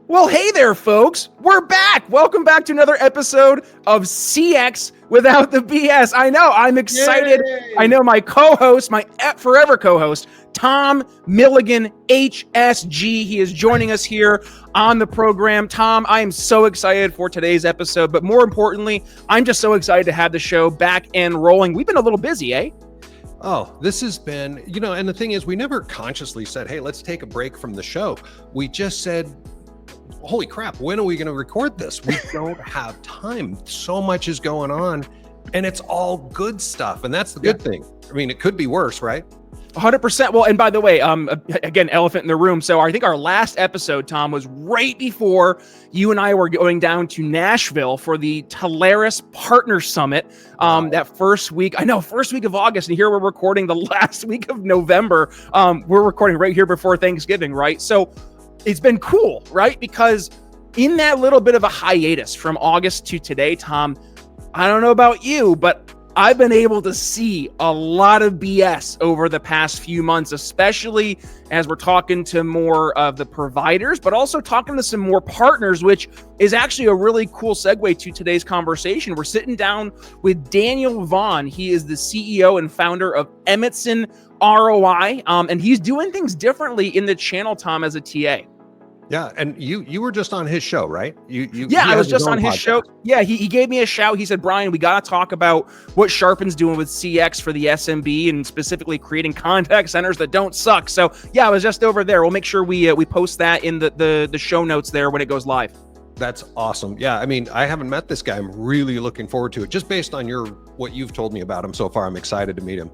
Well, hey there, folks. We're back. Welcome back to another episode of CX Without the BS. I know, I'm excited. Yay! I know my co-host, my forever co-host, Tom Milligan, HSG. He is joining us here on the program. Tom, I am so excited for today's episode, but more importantly, I'm just so excited to have the show back and rolling. We've been a little busy, eh? Oh, this has been, and the thing is, we never consciously said, hey, let's take a break from the show. We just said, holy crap, when are we going to record this? We don't have time. So much is going on, and it's all good stuff. And that's the good thing. I mean, it could be worse, right? 100%. Well, and by the way, again, elephant in the room. So I think our last episode, Tom, was right before you and I were going down to Nashville for the Telarus Partner Summit. That first week of August, and here we're recording the last week of November. We're recording right here before Thanksgiving, right? So it's been cool, right? Because in that little bit of a hiatus from August to today, Tom, I don't know about you, but I've been able to see a lot of BS over the past few months, especially as we're talking to more of the providers, but also talking to some more partners, which is actually a really cool segue to today's conversation. We're sitting down with Daniel Vaughan. He is the CEO and founder of Emmettson ROI, and he's doing things differently in the channel, Tom, as a TA. Yeah, and you were just on his show, right? I was just on his show. Yeah, he gave me a shout. He said, Brian, we got to talk about what Sharpen's doing with CX for the SMB and specifically creating contact centers that don't suck. So yeah, I was just over there. We'll make sure we post that in the show notes there when it goes live. That's awesome. Yeah, I mean, I haven't met this guy. I'm really looking forward to it. Just based on what you've told me about him so far, I'm excited to meet him.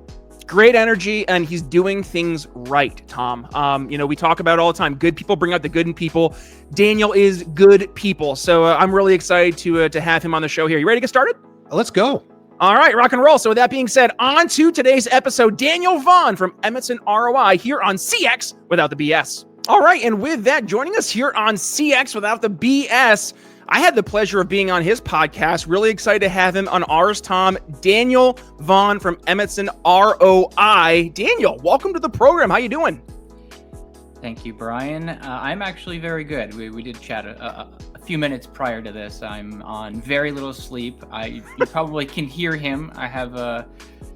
Great energy, and he's doing things right, Tom. We talk about it all the time. Good people bring out the good in people. Daniel is good people. So I'm really excited to have him on the show here. You ready to get started? Let's go. All right, rock and roll. So with that being said, on to today's episode, Daniel Vaughan from Emmettson ROI here on CX Without the BS. All right, and with that, joining us here on CX Without the BS, I had the pleasure of being on his podcast. Really excited to have him on ours, Tom. Daniel Vaughan from Emmettson ROI. Daniel, welcome to the program. How you doing? Thank you, Brian. I'm actually very good. We did chat a few minutes prior to this. I'm on very little sleep. You probably can hear him. I have a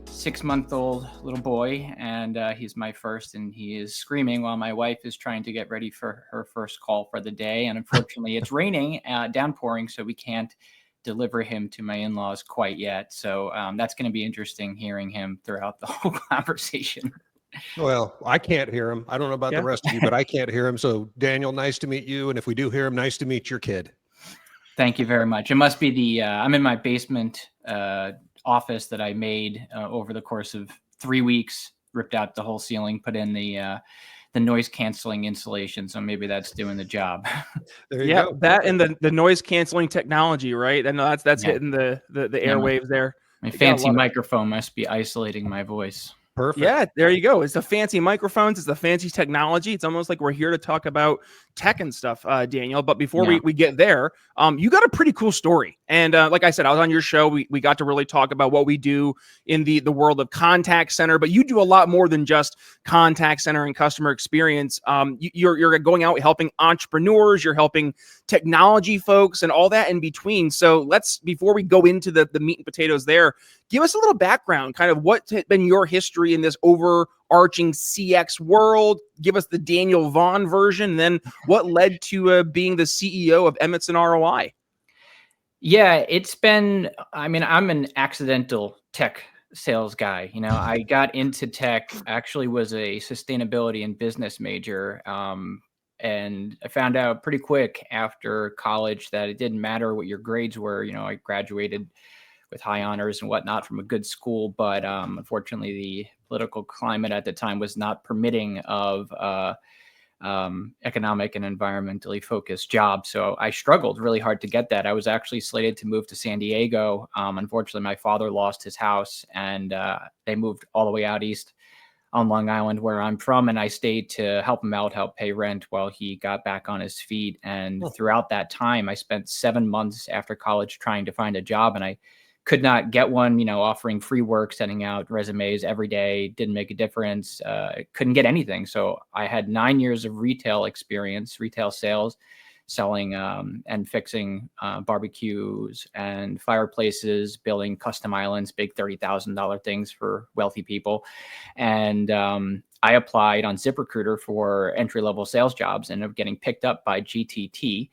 6-month-old little boy, and he's my first, and he is screaming while my wife is trying to get ready for her first call for the day. And unfortunately, it's raining, downpouring, so we can't deliver him to my in-laws quite yet. So that's going to be interesting hearing him throughout the whole conversation. Well, I can't hear him. I don't know about the rest of you, but I can't hear him. So Daniel, nice to meet you. And if we do hear him, nice to meet your kid. Thank you very much. It must be I'm in my basement office that I made over the course of 3 weeks, ripped out the whole ceiling, put in the noise canceling insulation. So maybe that's doing the job. There you go. That and the noise canceling technology, right? I know that's hitting the airwaves there. My fancy microphone must be isolating my voice. Perfect. Yeah, there you go. It's the fancy microphones. It's the fancy technology. It's almost like we're here to talk about tech and stuff, Daniel. But before we get there, you got a pretty cool story. And like I said, I was on your show. We got to really talk about what we do in the world of contact center. But you do a lot more than just contact center and customer experience. You're going out helping entrepreneurs. You're helping technology folks and all that in between. So before we go into the meat and potatoes there, give us a little background, kind of what's been your history in this overarching CX world. Give us the Daniel Vaughan version, and then what led to being the CEO of Emmettson ROI. Yeah, I'm an accidental tech sales guy. I got into tech, actually was a sustainability and business major. And I found out pretty quick after college that it didn't matter what your grades were. I graduated with high honors and whatnot from a good school, but unfortunately the political climate at the time was not permitting of economic and environmentally focused jobs. So I struggled really hard to get that. I was actually slated to move to San Diego. Unfortunately, my father lost his house, and they moved all the way out east on Long Island, where I'm from, and I stayed to help him out, help pay rent while he got back on his feet. And throughout that time, I spent 7 months after college trying to find a job, and I could not get one, offering free work, sending out resumes every day, didn't make a difference. Couldn't get anything. So I had 9 years of retail experience, retail sales, selling and fixing barbecues and fireplaces, building custom islands, big $30,000 things for wealthy people. And I applied on ZipRecruiter for entry-level sales jobs and ended up getting picked up by GTT,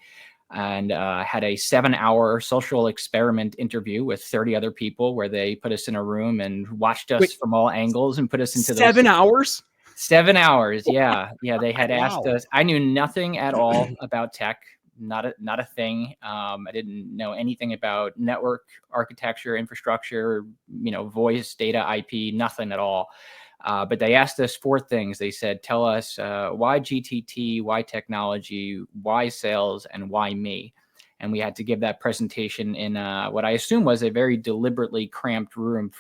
and had a 7-hour social experiment interview with 30 other people where they put us in a room and watched us from all angles and put us into 7 hours? 7 hours. Yeah. Yeah. They had asked Wow. us. I knew nothing at all about tech, not a thing. I didn't know anything about network architecture, infrastructure, voice, data, IP, nothing at all. But they asked us 4 things. They said, tell us why GTT, why technology, why sales, and why me. And we had to give that presentation in what I assume was a very deliberately cramped room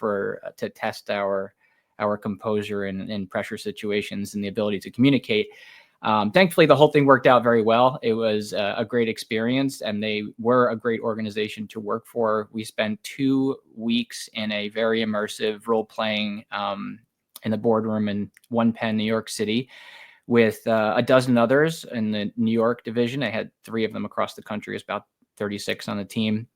to test our composure in pressure situations and the ability to communicate. Thankfully, the whole thing worked out very well. It was a great experience, and they were a great organization to work for. We spent 2 weeks in a very immersive role-playing in the boardroom in One Penn, New York City, with a dozen others in the New York division. I had 3 of them across the country. It was about 36 on the team.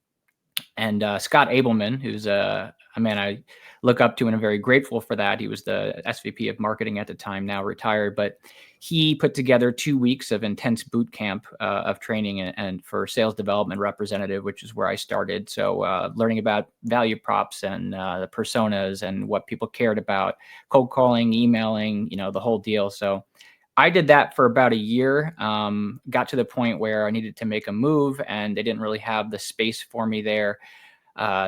And Scott Abelman, who's a man I look up to and I'm very grateful for that. He was the SVP of marketing at the time, now retired, but he put together 2 weeks of intense boot camp of training and for sales development representative, which is where I started. So learning about value props and the personas and what people cared about, cold calling, emailing, the whole deal. So I did that for about a year, got to the point where I needed to make a move and they didn't really have the space for me there.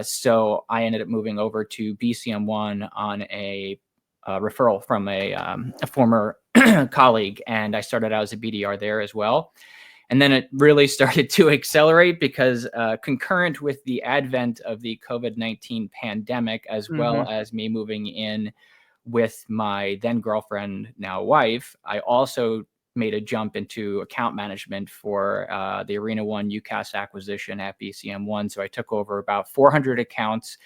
So I ended up moving over to BCM1 on a referral from a former colleague. And I started out as a BDR there as well. And then it really started to accelerate because concurrent with the advent of the COVID-19 pandemic, as well as me moving in with my then girlfriend, now wife, I also made a jump into account management for the Arena One UCAS acquisition at BCM1. So I took over about 400 accounts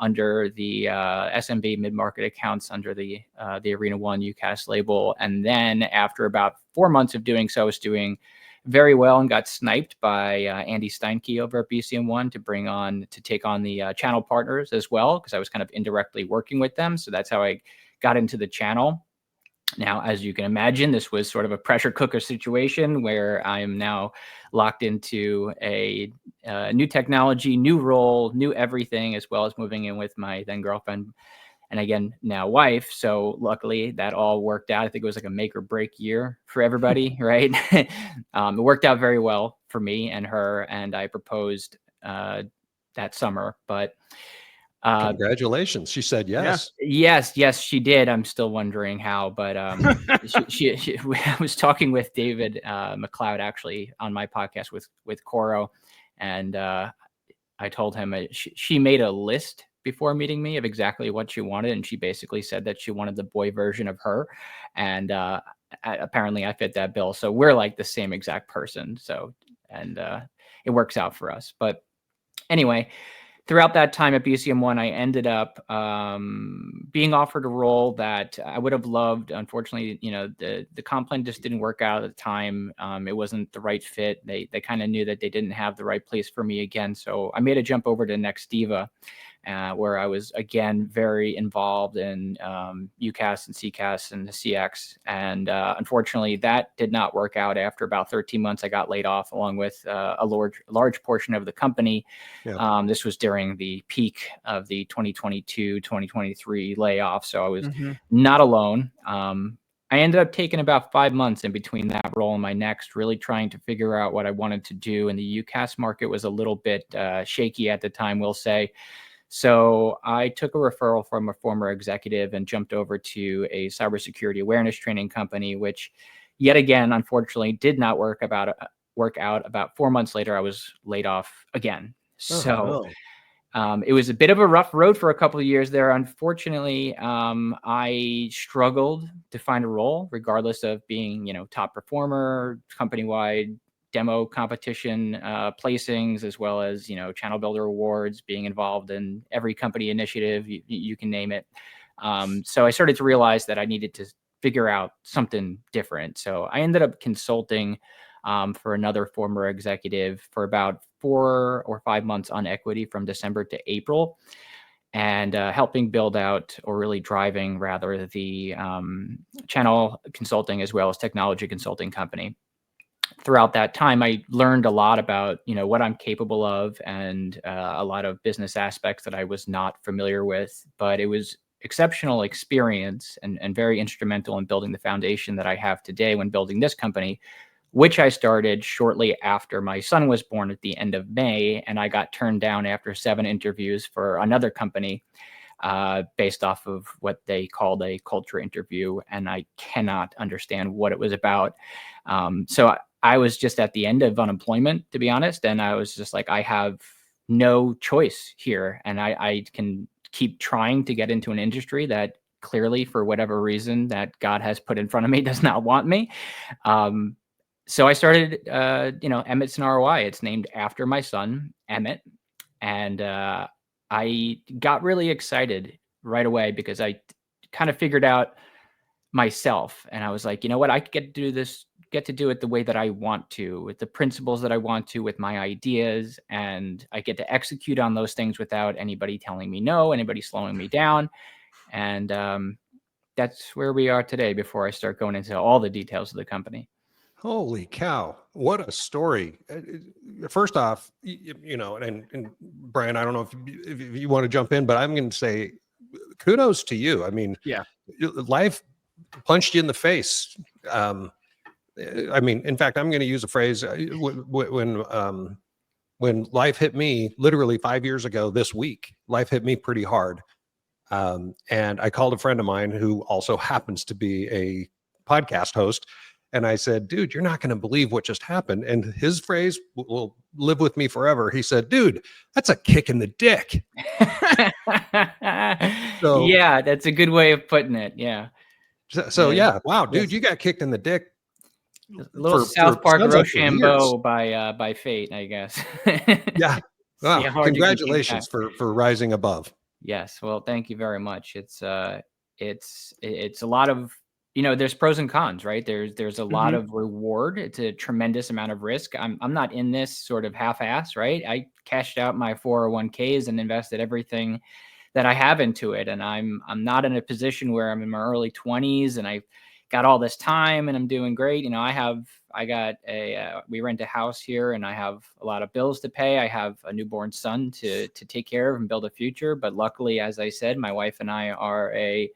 under the SMB mid-market accounts under the Arena One UCAS label. And then after about 4 months of doing so, I was doing very well and got sniped by Andy Steinke over at BCM1 to take on the channel partners as well, because I was kind of indirectly working with them. So that's how I got into the channel. Now, as you can imagine, this was sort of a pressure cooker situation where I am now locked into a new technology, new role, new everything, as well as moving in with my then girlfriend and again, now wife. So luckily that all worked out. I think it was like a make or break year for everybody, right? It worked out very well for me and her, and I proposed that summer, but congratulations. She said yes. Yes, she did. I'm still wondering how, but I was talking with David McLeod actually on my podcast with Coro, and I told him she made a list before meeting me of exactly what she wanted, and she basically said that she wanted the boy version of her, and apparently I fit that bill. So we're like the same exact person. So and it works out for us. But anyway, throughout that time at BCM1, I ended up being offered a role that I would have loved. Unfortunately, the comp plan just didn't work out at the time. It wasn't the right fit. They kind of knew that they didn't have the right place for me again. So I made a jump over to Nextiva, where I was, again, very involved in UCAS and CCAS and the CX. And unfortunately, that did not work out. After about 13 months, I got laid off along with a large portion of the company. Yeah. This was during the peak of the 2022-2023 layoff. So I was not alone. I ended up taking about 5 months in between that role and my next, really trying to figure out what I wanted to do. And the UCAS market was a little bit shaky at the time, we'll say. So I took a referral from a former executive and jumped over to a cybersecurity awareness training company, which yet again, unfortunately, did not work out. About 4 months later, I was laid off again. It was a bit of a rough road for a couple of years there. Unfortunately, I struggled to find a role, regardless of being, top performer, company-wide demo competition placings, as well as, channel builder awards, being involved in every company initiative, you can name it. So I started to realize that I needed to figure out something different. So I ended up consulting for another former executive for about 4 or 5 months on equity from December to April, and helping build out, or really driving rather, the channel consulting as well as technology consulting company. Throughout that time, I learned a lot about, what I'm capable of, and a lot of business aspects that I was not familiar with, but it was exceptional experience and very instrumental in building the foundation that I have today when building this company, which I started shortly after my son was born at the end of May. And I got turned down after 7 interviews for another company based off of what they called a culture interview. And I cannot understand what it was about. So I was just at the end of unemployment, to be honest. And I was just like, I have no choice here. And I can keep trying to get into an industry that clearly, for whatever reason that God has put in front of me, does not want me. So I started, Emmettson ROI. It's named after my son, Emmett. And I got really excited right away because I kind of figured out myself. And I was like, you know what? I get to do this, get to do it the way that I want to, with the principles that I want to, with my ideas. And I get to execute on those things without anybody telling me no, anybody slowing me down. And that's where we are today before I start going into all the details of the company. Holy cow. What a story. First off, and Brian, I don't know if you want to jump in, but I'm going to say kudos to you. I mean, life punched you in the face. In fact, I'm going to use a phrase when life hit me literally 5 years ago this week. Life hit me pretty hard. And I called a friend of mine who also happens to be a podcast host. And I said, dude, you're not going to believe what just happened. And his phrase will live with me forever. He said, dude, that's a kick in the dick. So, yeah, that's a good way of putting it. Yeah. So yeah. Wow, dude, you got kicked in the dick. A little South Park Rochambeau by fate, I guess. Yeah. Wow. Congratulations for rising above. Yes. Well, thank you very much. It's a lot of, there's pros and cons, right? There's a lot of reward. It's a tremendous amount of risk. I'm not in this sort of half-ass, right? I cashed out my 401ks and invested everything that I have into it. And I'm not in a position where I'm in my early 20s and I've got all this time and I'm doing great. We rent a house here and I have a lot of bills to pay. I have a newborn son to take care of and build a future. But luckily, as I said, my wife and I are a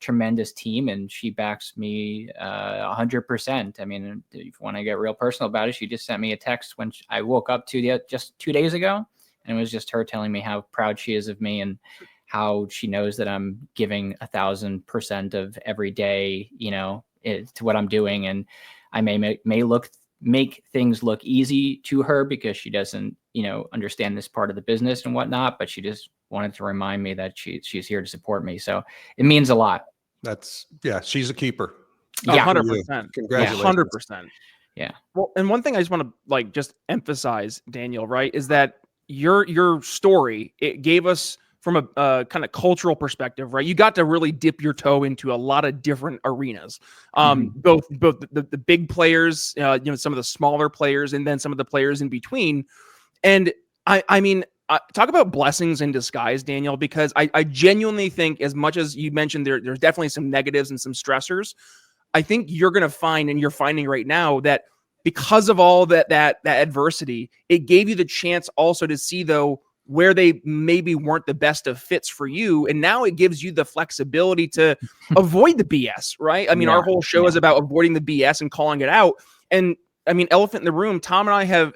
tremendous team and she backs me 100%. I mean, if you want to get real personal about it, she just sent me a text when I woke up just 2 days ago, and it was just her telling me how proud she is of me and how she knows that I'm giving 1,000% of every day, to what I'm doing. And I may make things look easy to her because she doesn't, understand this part of the business and whatnot, but she just wanted to remind me that she's here to support me. So it means a lot. She's a keeper. Yeah, 100%. Congratulations. 100%. Yeah. Well, and one thing I just want to just emphasize, Daniel, right, is that your story, it gave us from a kind of cultural perspective, right? You got to really dip your toe into a lot of different arenas, both the big players, some of the smaller players, and then some of the players in between. And I mean, talk about blessings in disguise, Daniel, because I genuinely think, as much as you mentioned, there's definitely some negatives and some stressors. I think you're going to find, and you're finding right now, that because of all that adversity, it gave you the chance also to see, though, where they maybe weren't the best of fits for you. And now it gives you the flexibility to avoid the BS, right? I mean, our whole show is about avoiding the BS and calling it out. And I mean, elephant in the room, Tom and I have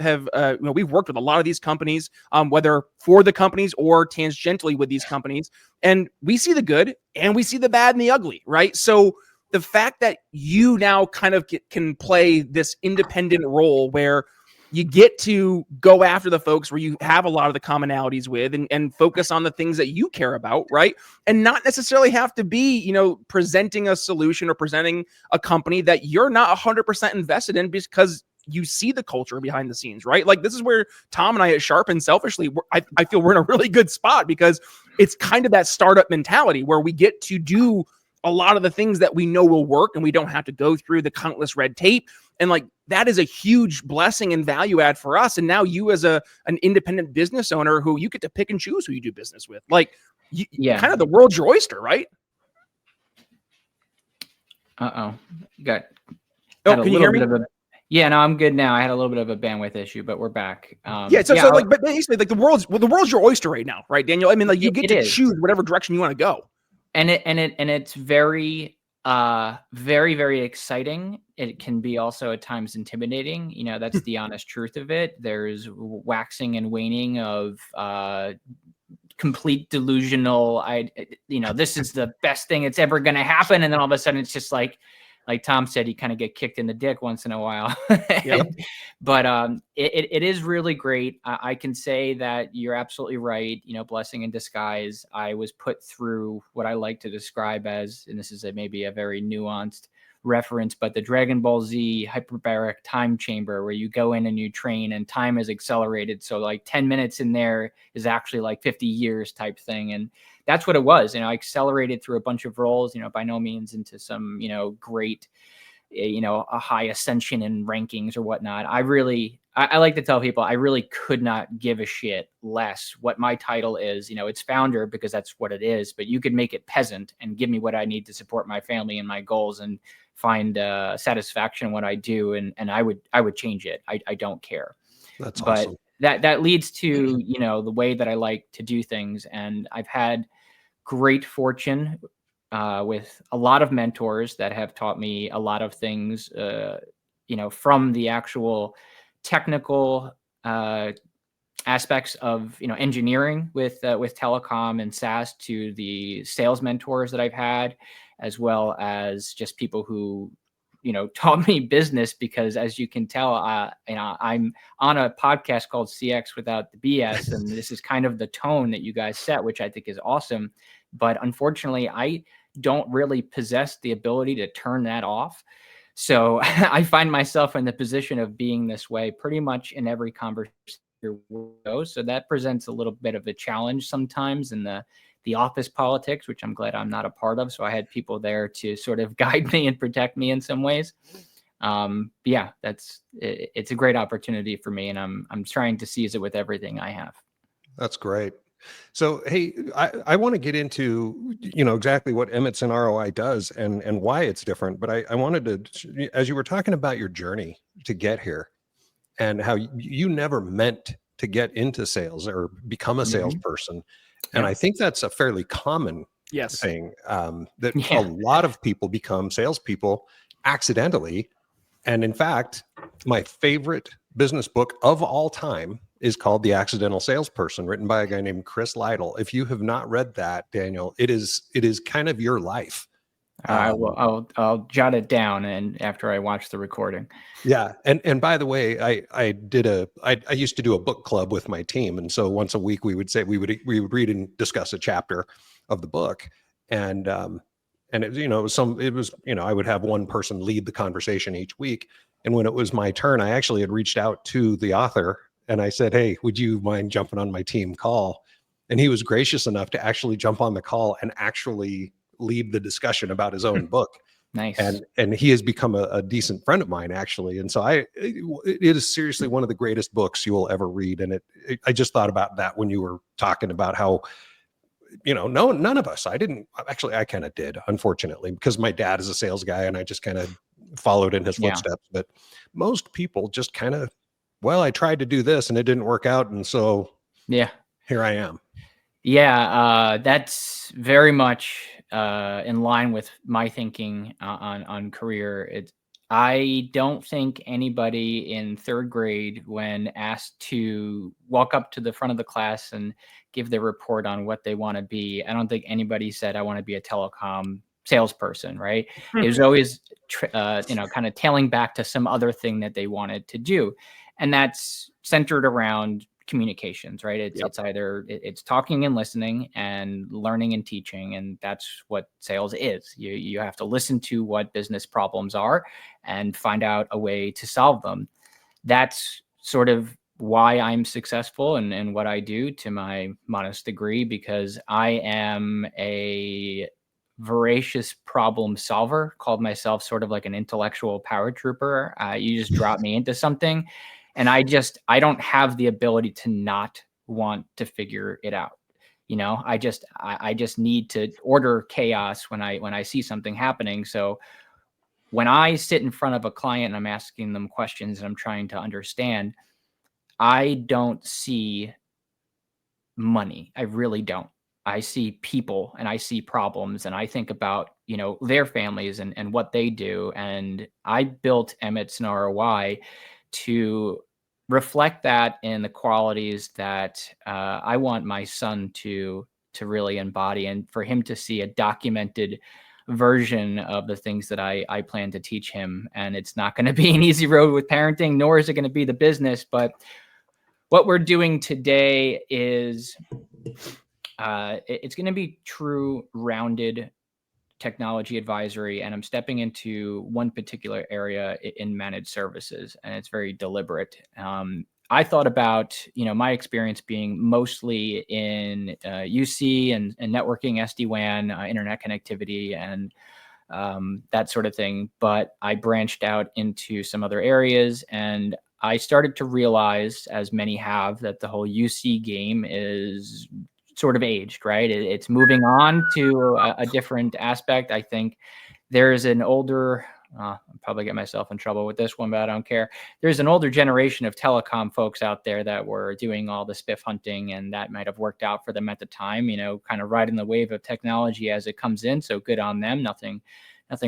we've worked with a lot of these companies, whether for the companies or tangentially with these companies, and we see the good and we see the bad and the ugly, right? So the fact that you now kind of can play this independent role where you get to go after the folks where you have a lot of the commonalities with and focus on the things that you care about, right? And not necessarily have to be, presenting a solution or presenting a company that you're not 100% invested in because you see the culture behind the scenes, right? Like, this is where Tom and I at Sharp, and selfishly, I feel we're in a really good spot because it's kind of that startup mentality where we get to do a lot of the things that we know will work, and we don't have to go through the countless red tape. And like, that is a huge blessing and value add for us. And now you as an independent business owner who you get to pick and choose who you do business with, like kind of the world's your oyster, right? Got can you hear me? Yeah, no, I'm good now. I had a little bit of a bandwidth issue, but we're back. So like, but basically, like the world's your oyster right now, right, Daniel? I mean, like you get to choose whatever direction you want to go, and it's very, very, very exciting. It can be also at times intimidating. You know, that's the honest truth of it. There's waxing and waning of complete delusional. This is the best thing that's ever going to happen, and then all of a sudden, it's just like Tom said, you kind of get kicked in the dick once in a while. Yep. But it is really great. I can say that you're absolutely right. You know, blessing in disguise. I was put through what I like to describe as, and this is maybe a very nuanced reference, but the Dragon Ball Z hyperbaric time chamber, where you go in and you train and time is accelerated. So like 10 minutes in there is actually like 50 years type thing. And that's what it was. You know, I accelerated through a bunch of roles, you know, by no means into some, you know, great, you know, a high ascension in rankings or whatnot. I like to tell people, I really could not give a shit less what my title is. You know, it's founder because that's what it is, but you could make it peasant and give me what I need to support my family and my goals and find satisfaction in what I do. And I would change it. I don't care. That's awesome. But that leads to, you know, the way that I like to do things. And I've had great fortune with a lot of mentors that have taught me a lot of things, you know, from the actual technical aspects of, you know, engineering with telecom and SaaS, to the sales mentors that I've had, as well as just people who, you know, taught me business. Because as you can tell, you know, I'm on a podcast called CX Without the BS, and this is kind of the tone that you guys set, which I think is awesome. But unfortunately, I don't really possess the ability to turn that off. So I find myself in the position of being this way pretty much in every conversation. So that presents a little bit of a challenge sometimes in the office politics, which I'm glad I'm not a part of. So I had people there to sort of guide me and protect me in some ways. Yeah, it's a great opportunity for me, and I'm trying to seize it with everything I have. That's great. So, hey, I want to get into, you know, exactly what Emmettson ROI does and why it's different. But I wanted to, as you were talking about your journey to get here and how you never meant to get into sales or become a salesperson. And I think that's a fairly common thing, that a lot of people become salespeople accidentally. And in fact, my favorite business book of all time is called The Accidental Salesperson, written by a guy named Chris Lytle. If you have not read that, Daniel, it is kind of your life. I'll jot it down, and after I watch the recording. Yeah. And by the way, I used to do a book club with my team. And so once a week we would read and discuss a chapter of the book. And it, you know, I would have one person lead the conversation each week. And when it was my turn, I actually had reached out to the author and I said, hey, would you mind jumping on my team call? And he was gracious enough to actually jump on the call and actually lead the discussion about his own book. Nice. And he has become a decent friend of mine, actually. And so it is seriously one of the greatest books you will ever read. And I just thought about that when you were talking about how, you know, none of us, I kind of did, unfortunately, because my dad is a sales guy and I just kind of followed in his footsteps. But most people just kind of, well, I tried to do this and it didn't work out. And so here I am. Yeah, that's very much in line with my thinking on career. I don't think anybody in third grade, when asked to walk up to the front of the class and give their report on what they want to be, I don't think anybody said, I want to be a telecom salesperson, right? It was always, kind of tailing back to some other thing that they wanted to do. And that's centered around communications, right? It's either it's talking and listening and learning and teaching. And that's what sales is. You have to listen to what business problems are and find out a way to solve them. That's sort of why I'm successful in what I do, to my modest degree, because I am a voracious problem solver, called myself sort of like an intellectual power trooper. You just drop me into something, and I don't have the ability to not want to figure it out. I just need to order chaos when I see something happening. So when I sit in front of a client and I'm asking them questions and I'm trying to understand, I don't see money. I really don't. I see people and I see problems, and I think about, their families and what they do. And I built Emmettson ROI to reflect that in the qualities that I want my son to really embody, and for him to see a documented version of the things that I plan to teach him. And it's not going to be an easy road with parenting, nor is it going to be the business. But what we're doing today is it's going to be true rounded technology advisory, and I'm stepping into one particular area in managed services, and it's very deliberate. I thought about, my experience being mostly in UC and networking, SD-WAN, internet connectivity, and that sort of thing. But I branched out into some other areas, and I started to realize, as many have, that the whole UC game is sort of aged, right? It's moving on to a different aspect. I think there's an older, I'll probably get myself in trouble with this one, but I don't care. There's an older generation of telecom folks out there that were doing all the spiff hunting, and that might have worked out for them at the time, kind of riding the wave of technology as it comes in. So good on them. Nothing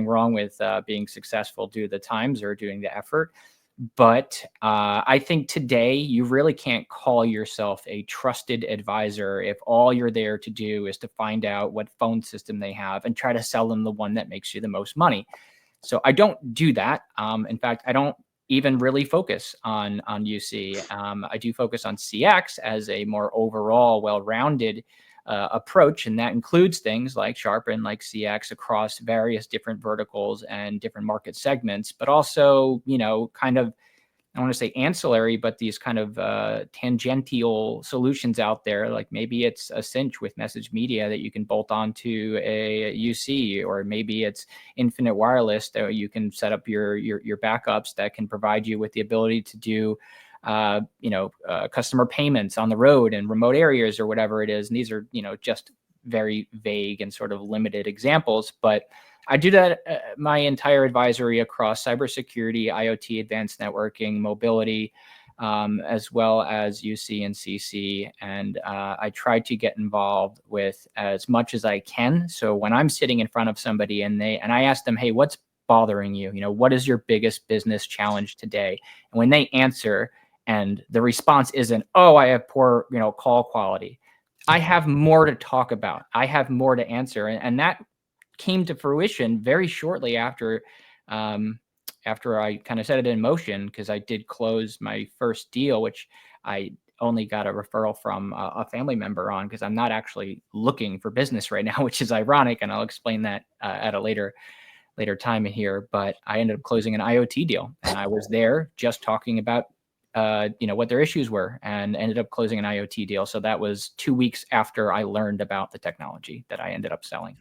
wrong with being successful due to the times or doing the effort. But I think today you really can't call yourself a trusted advisor if all you're there to do is to find out what phone system they have and try to sell them the one that makes you the most money. So I don't do that. In fact, I don't even really focus on UC. I do focus on CX as a more overall, well-rounded approach, and that includes things like Sharpen, like CX across various different verticals and different market segments, but also, kind of, I want to say ancillary, but these kind of tangential solutions out there, like maybe it's a cinch with message media that you can bolt onto a UC, or maybe it's infinite wireless that you can set up your backups that can provide you with the ability to do customer payments on the road and remote areas or whatever it is. And these are, just very vague and sort of limited examples, but I do that my entire advisory across cybersecurity, IoT, advanced networking, mobility, as well as UC and CC. And I try to get involved with as much as I can. So when I'm sitting in front of somebody and I ask them, hey, what's bothering you? What is your biggest business challenge today? And when they answer, and the response isn't, oh, I have poor, call quality, I have more to talk about. I have more to answer. And that came to fruition very shortly after I kind of set it in motion, because I did close my first deal, which I only got a referral from a family member on, because I'm not actually looking for business right now, which is ironic. And I'll explain that at a later time in here. But I ended up closing an IoT deal, and I was there just talking about what their issues were, and ended up closing an IoT deal. So that was 2 weeks after I learned about the technology that I ended up selling.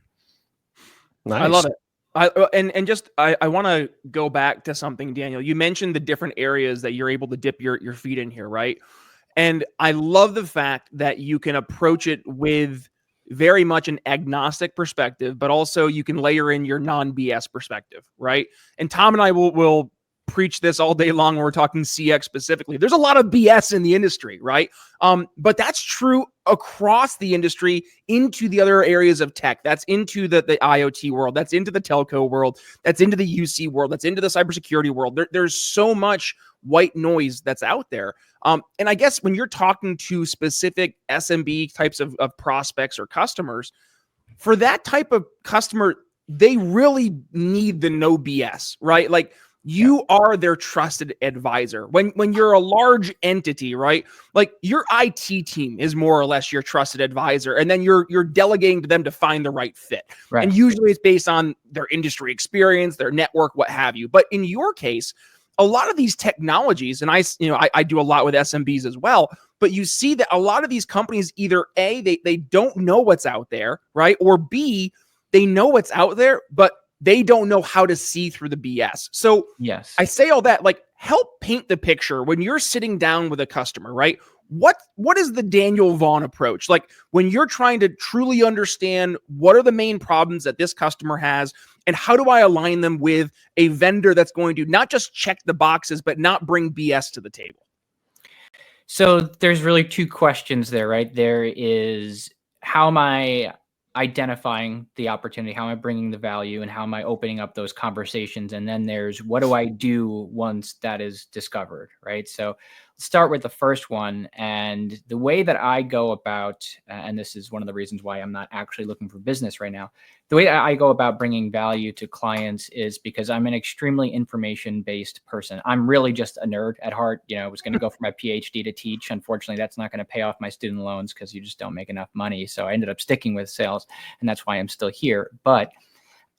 Nice. I love it. I want to go back to something, Daniel. You mentioned the different areas that you're able to dip your feet in here, right? And I love the fact that you can approach it with very much an agnostic perspective, but also you can layer in your non-BS perspective, right? And Tom and I will preach this all day long when we're talking CX specifically. There's a lot of BS in the industry, right? But that's true across the industry into the other areas of tech. That's into the IoT world. That's into the telco world. That's into the UC world. That's into the cybersecurity world. There's so much white noise that's out there. And I guess when you're talking to specific SMB types of prospects or customers, for that type of customer, they really need the no BS, right? Like, you are their trusted advisor. When you're a large entity, right? Like, your IT team is more or less your trusted advisor, and then you're delegating to them to find the right fit. Right. And usually it's based on their industry experience, their network, what have you. But in your case, a lot of these technologies, and I do a lot with SMBs as well, but you see that a lot of these companies, either A, they don't know what's out there, right? Or B, they know what's out there, but they don't know how to see through the BS. So Yes. I say all that, like, help paint the picture when you're sitting down with a customer, right? What is the Daniel Vaughan approach? Like, when you're trying to truly understand what are the main problems that this customer has, and how do I align them with a vendor that's going to not just check the boxes, but not bring BS to the table? So there's really two questions there, right? There is, how am I identifying the opportunity? How am I bringing the value, and how am I opening up those conversations? And then there's, what do I do once that is discovered, right? So let's start with the first one. And the way that I go about, and this is one of the reasons why I'm not actually looking for business right now, the way I go about bringing value to clients is because I'm an extremely information-based person. I'm really just a nerd at heart. I was going to go for my PhD to teach. Unfortunately, that's not going to pay off my student loans because you just don't make enough money. So I ended up sticking with sales, and that's why I'm still here. But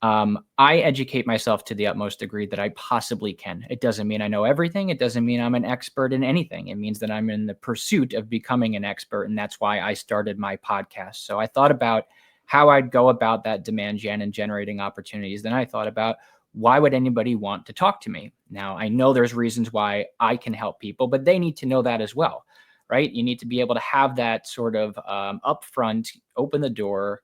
I educate myself to the utmost degree that I possibly can. It doesn't mean I know everything. It doesn't mean I'm an expert in anything. It means that I'm in the pursuit of becoming an expert. And that's why I started my podcast. So I thought about how I'd go about that demand gen and generating opportunities. Then I thought about, why would anybody want to talk to me? Now, I know there's reasons why I can help people, but they need to know that as well, right? You need to be able to have that sort of upfront, open the door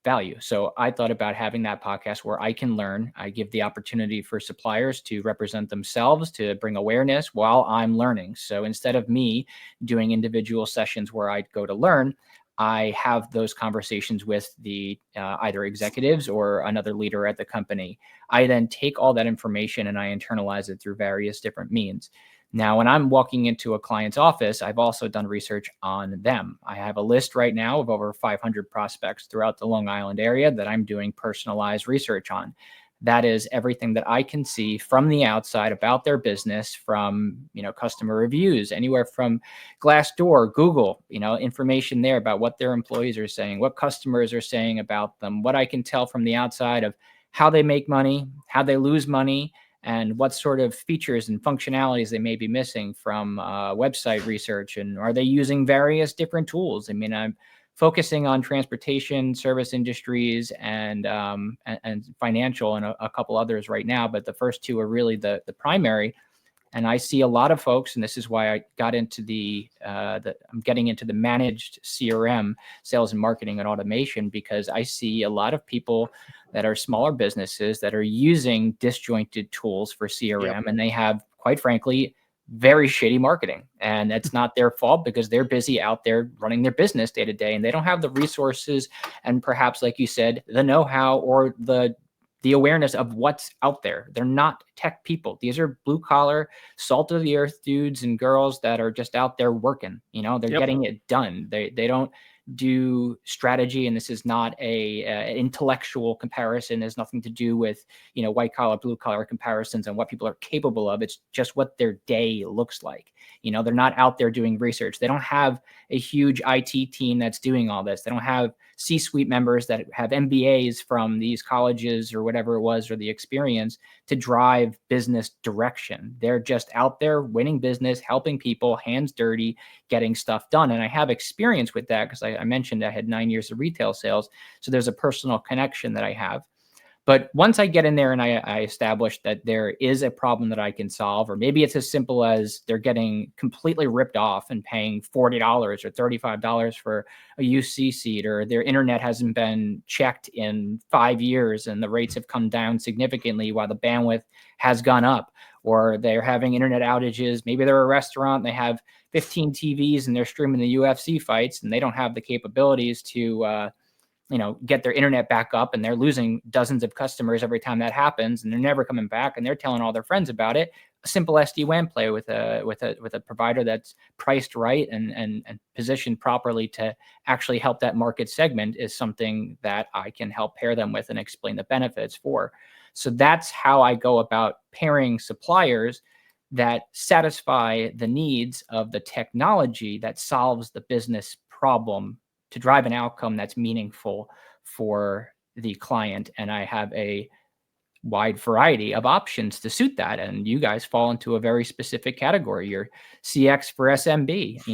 value. So I thought about having that podcast where I can learn. I give the opportunity for suppliers to represent themselves, to bring awareness while I'm learning. So instead of me doing individual sessions where I'd go to learn, I have those conversations with the either executives or another leader at the company. I then take all that information and I internalize it through various different means. Now, when I'm walking into a client's office, I've also done research on them. I have a list right now of over 500 prospects throughout the Long Island area that I'm doing personalized research on. That is everything that I can see from the outside about their business, from customer reviews, anywhere from Glassdoor, Google, information there about what their employees are saying, what customers are saying about them, what I can tell from the outside of how they make money, how they lose money, and what sort of features and functionalities they may be missing from website research, and are they using various different tools? I mean, I'm focusing on transportation, service industries, and financial, and a couple others right now, but the first two are really the primary. And I see a lot of folks, and this is why I got into I'm getting into the managed CRM, sales and marketing and automation, because I see a lot of people that are smaller businesses that are using disjointed tools for CRM, and they have, quite frankly, very shitty marketing. And it's not their fault, because they're busy out there running their business day to day, and they don't have the resources and perhaps, like you said, the know-how or the awareness of what's out there. They're not tech people. These are blue collar, salt of the earth dudes and girls that are just out there working. They're getting it done. They don't do strategy, and this is not a intellectual comparison. It has nothing to do with white collar, blue collar comparisons and what people are capable of. It's just what their day looks like. They're not out there doing research. They don't have a huge IT team that's doing all this. They don't have C-suite members that have MBAs from these colleges or whatever it was, or the experience to drive business direction. They're just out there winning business, helping people, hands dirty, getting stuff done. And I have experience with that because I mentioned I had 9 years of retail sales. So there's a personal connection that I have. But once I get in there and I establish that there is a problem that I can solve, or maybe it's as simple as they're getting completely ripped off and paying $40 or $35 for a UC seat, or their internet hasn't been checked in 5 years and the rates have come down significantly while the bandwidth has gone up, or they're having internet outages. Maybe they're a restaurant, they have 15 TVs and they're streaming the UFC fights, and they don't have the capabilities to get their internet back up, and they're losing dozens of customers every time that happens, and they're never coming back, and they're telling all their friends about it. A simple SD-WAN play with a provider that's priced right and positioned properly to actually help that market segment is something that I can help pair them with and explain the benefits for. So that's how I go about pairing suppliers that satisfy the needs of the technology that solves the business problem to drive an outcome that's meaningful for the client. And I have a wide variety of options to suit that. And you guys fall into a very specific category. You're CX for SMB.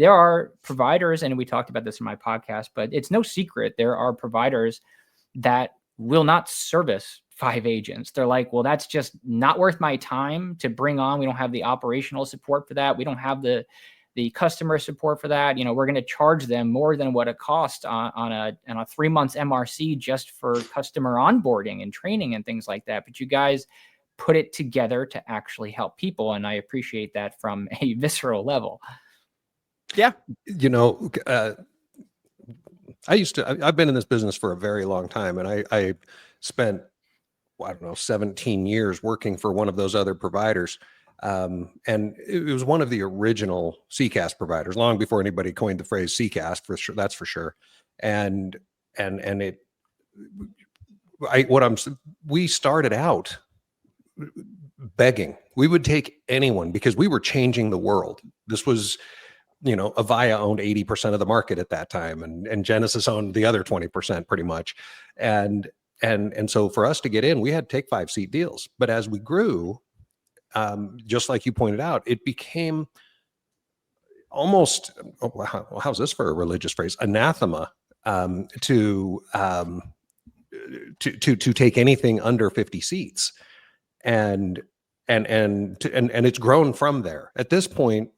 there are providers, and we talked about this in my podcast, but it's no secret. There are providers that will not service 5 agents. They're like, well, that's just not worth my time to bring on. We don't have the operational support for that. We don't have the customer support for that. We're going to charge them more than what it costs on a 3 months MRC just for customer onboarding and training and things like that. But you guys put it together to actually help people. And I appreciate that from a visceral level. Yeah. I've been in this business for a very long time, and I spent, I don't know, 17 years working for one of those other providers. And it was one of the original CCAS providers, long before anybody coined the phrase CCAS, for sure. That's for sure. We started out begging. We would take anyone because we were changing the world. This was, Avaya owned 80% of the market at that time, and Genesis owned the other 20% pretty much. And so for us to get in, we had to take 5-seat deals. But as we grew, just like you pointed out, it became almost, how's this for a religious phrase, anathema, to take anything under 50 seats. And it's grown from there. At this point,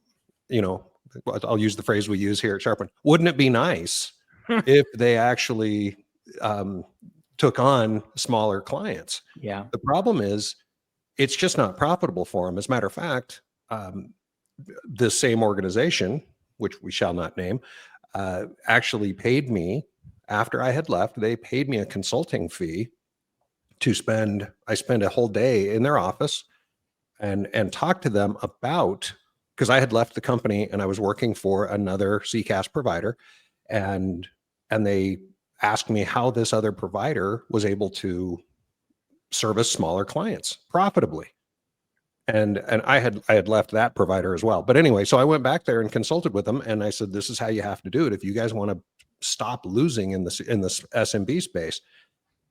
I'll use the phrase we use here at Sharpen. Wouldn't it be nice if they actually took on smaller clients? Yeah. The problem is it's just not profitable for them. As a matter of fact, this same organization, which we shall not name, actually paid me after I had left. They paid me a consulting fee to spend a whole day in their office and talk to them about, because I had left the company and I was working for another CCAS provider, and they asked me how this other provider was able to service smaller clients profitably. And I had left that provider as well. But anyway, so I went back there and consulted with them, and I said, this is how you have to do it if you guys want to stop losing in this SMB space.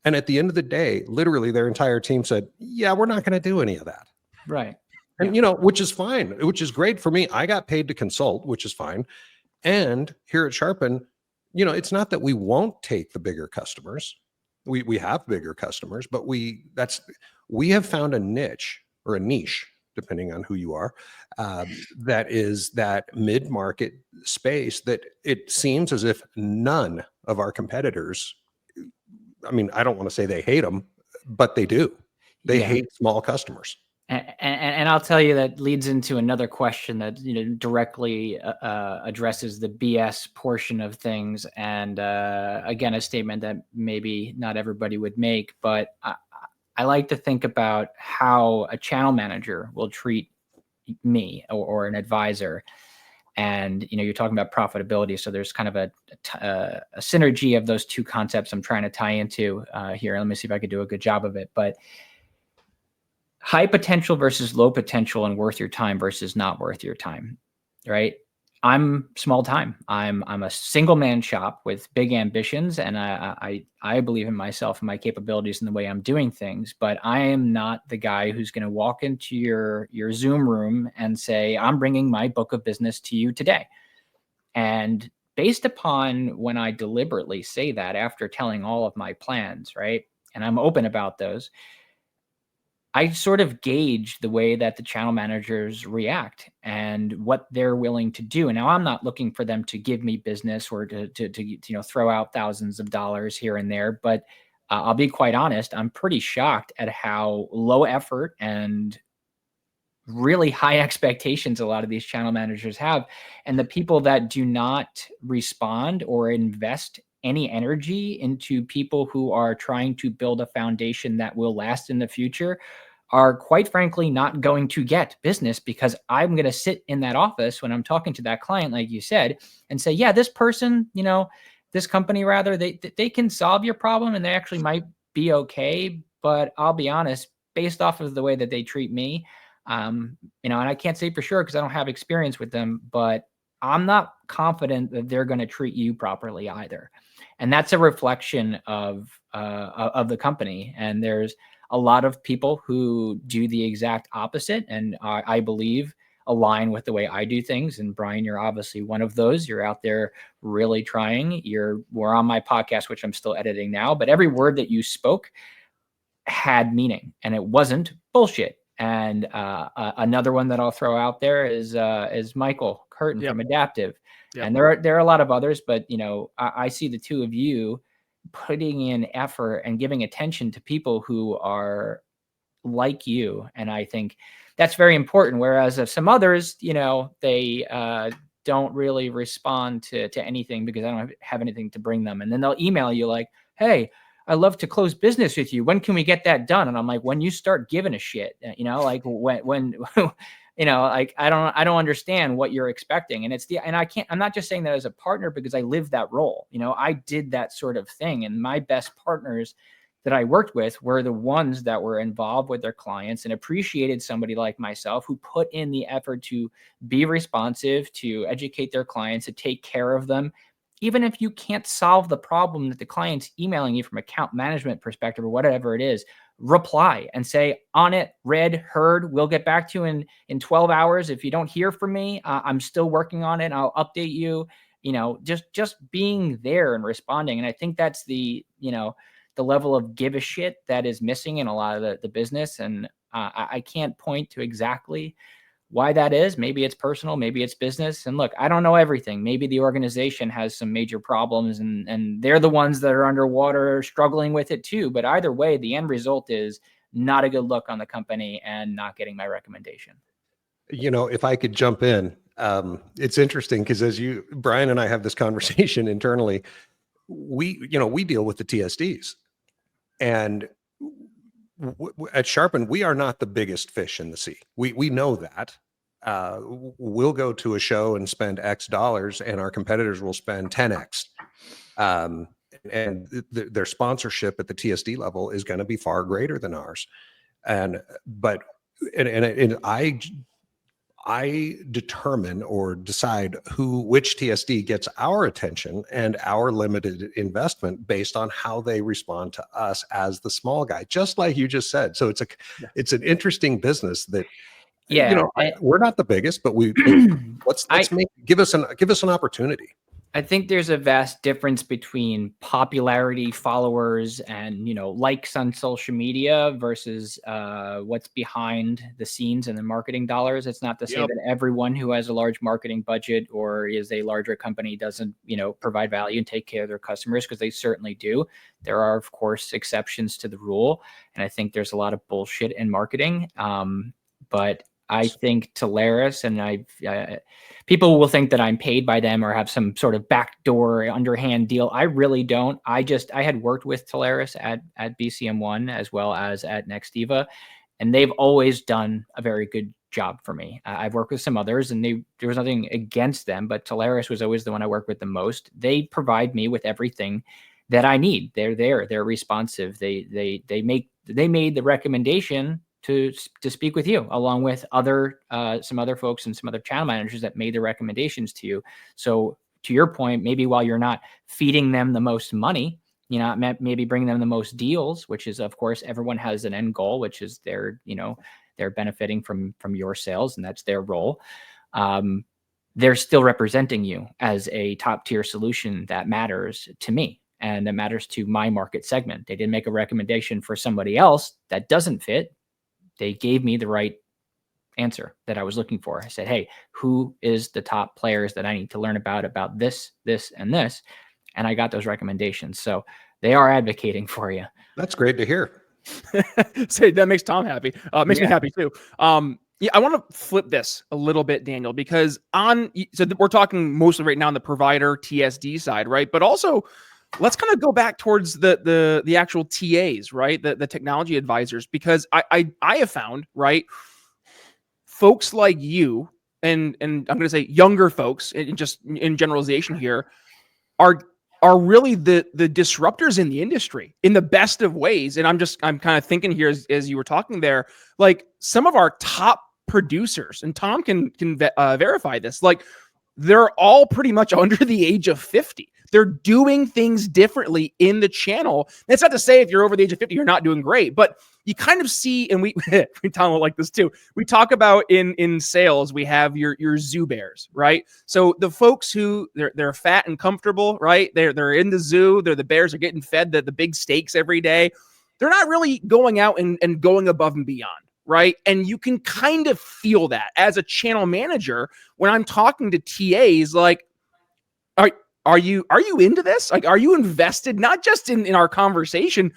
And at the end of the day, literally their entire team said, yeah, we're not going to do any of that. Right. And, which is fine, which is great for me. I got paid to consult, which is fine. And here at Sharpen, it's not that we won't take the bigger customers. We have bigger customers, but we have found a niche, or a niche, depending on who you are, that is that mid-market space that it seems as if none of our competitors, I mean, I don't want to say they hate them, but they do. They hate small customers. And I'll tell you, that leads into another question that directly addresses the BS portion of things, and again, a statement that maybe not everybody would make, but I like to think about how a channel manager will treat me or an advisor. And you're talking about profitability, so there's kind of a synergy of those two concepts I'm trying to tie into here. Let me see if I could do a good job of it. But high potential versus low potential, and worth your time versus not worth your time, right? I'm small time. I'm a single man shop with big ambitions, and I believe in myself and my capabilities and the way I'm doing things. But I am not the guy who's going to walk into your Zoom room and say, I'm bringing my book of business to you today. And based upon when I deliberately say that after telling all of my plans, right, and I'm open about those, I sort of gauge the way that the channel managers react and what they're willing to do. And now I'm not looking for them to give me business or to throw out thousands of dollars here and there. But I'll be quite honest, I'm pretty shocked at how low effort and really high expectations a lot of these channel managers have. And the people that do not respond or invest any energy into people who are trying to build a foundation that will last in the future are, quite frankly, not going to get business, because I'm going to sit in that office when I'm talking to that client, like you said, and say, yeah, this person, this company rather, they can solve your problem and they actually might be okay. But I'll be honest, based off of the way that they treat me, and I can't say for sure because I don't have experience with them, but I'm not confident that they're going to treat you properly either. And that's a reflection of the company. And there's a lot of people who do the exact opposite. And I believe align with the way I do things. And Brian, you're obviously one of those. You're out there really trying. We're on my podcast, which I'm still editing now, but every word that you spoke had meaning, and it wasn't bullshit. And another one that I'll throw out there is Michael Curtin from Adaptive. Yep. And there are a lot of others, but I see the two of you putting in effort and giving attention to people who are like you. And I think that's very important. Whereas if some others, they don't really respond to anything because I don't have anything to bring them. And then they'll email you like, hey, I love to close business with you. When can we get that done? And I'm like, when you start giving a shit, like when like I don't understand what you're expecting. And I'm not just saying that as a partner because I live that role. I did that sort of thing. And my best partners that I worked with were the ones that were involved with their clients and appreciated somebody like myself who put in the effort to be responsive, to educate their clients, to take care of them. Even if you can't solve the problem that the client's emailing you from account management perspective or whatever it is, reply and say, on it, read, heard, we'll get back to you in 12 hours. If you don't hear from me, I'm still working on it. I'll update you, just being there and responding. And I think that's the level of give a shit that is missing in a lot of the business. And I can't point to exactly why that is. Maybe it's personal, maybe it's business. And look, I don't know everything. Maybe the organization has some major problems and they're the ones that are underwater struggling with it too. But either way, the end result is not a good look on the company and not getting my recommendation. If I could jump in, it's interesting because Brian and I have this conversation internally. We deal with the TSDs, and at Sharpen, we are not the biggest fish in the sea. We know that. We'll go to a show and spend X dollars, and our competitors will spend 10X. And their sponsorship at the TSD level is going to be far greater than ours. And I determine or decide which TSD gets our attention and our limited investment based on how they respond to us as the small guy, just like you just said. So it's an interesting business that, we're not the biggest, but give us an opportunity. I think there's a vast difference between popularity, followers, and likes on social media versus what's behind the scenes and the marketing dollars. It's not to say that everyone who has a large marketing budget or is a larger company doesn't provide value and take care of their customers, because they certainly do. There are, of course, exceptions to the rule, and I think there's a lot of bullshit in marketing. But I think Talaris, and people will think that I'm paid by them or have some sort of backdoor underhand deal. I really don't. I had worked with Talaris at BCM1 as well as at Nextiva, and they've always done a very good job for me. I've worked with some others, and there was nothing against them, but Talaris was always the one I worked with the most. They provide me with everything that I need. They're there. They're responsive. They made the recommendation to speak with you, along with some other folks and some other channel managers that made the recommendations to you. So to your point, maybe while you're not feeding them the most money, maybe bringing them the most deals, which is, of course, everyone has an end goal, which is they're benefiting from your sales, and that's their role. They're still representing you as a top tier solution that matters to me and that matters to my market segment. They didn't make a recommendation for somebody else that doesn't fit. They gave me the right answer that I was looking for. I said, hey, who is the top players that I need to learn about this, and this? And I got those recommendations. So they are advocating for you. That's great to hear. Say that makes Tom happy. Makes me happy too. I want to flip this a little bit, Daniel, because we're talking mostly right now on the provider TSD side, right? But also, let's kind of go back towards the actual TAs, right? The technology advisors, because I have found, right, folks like you and I'm going to say younger folks, in generalization here, are really the disruptors in the industry in the best of ways. And I'm kind of thinking here as you were talking there, like some of our top producers, and Tom can verify this, like they're all pretty much under the age of 50. They're doing things differently in the channel. That's not to say if you're over the age of 50, you're not doing great, but you kind of see, and we Tom will like this too. We talk about in sales, we have your zoo bears, right? So the folks who they're fat and comfortable, right? They're in the zoo. They're the bears are getting fed the big steaks every day. They're not really going out and going above and beyond. Right. And you can kind of feel that as a channel manager when I'm talking to TAs, like, are you into this? Like, are you invested not just in our conversation?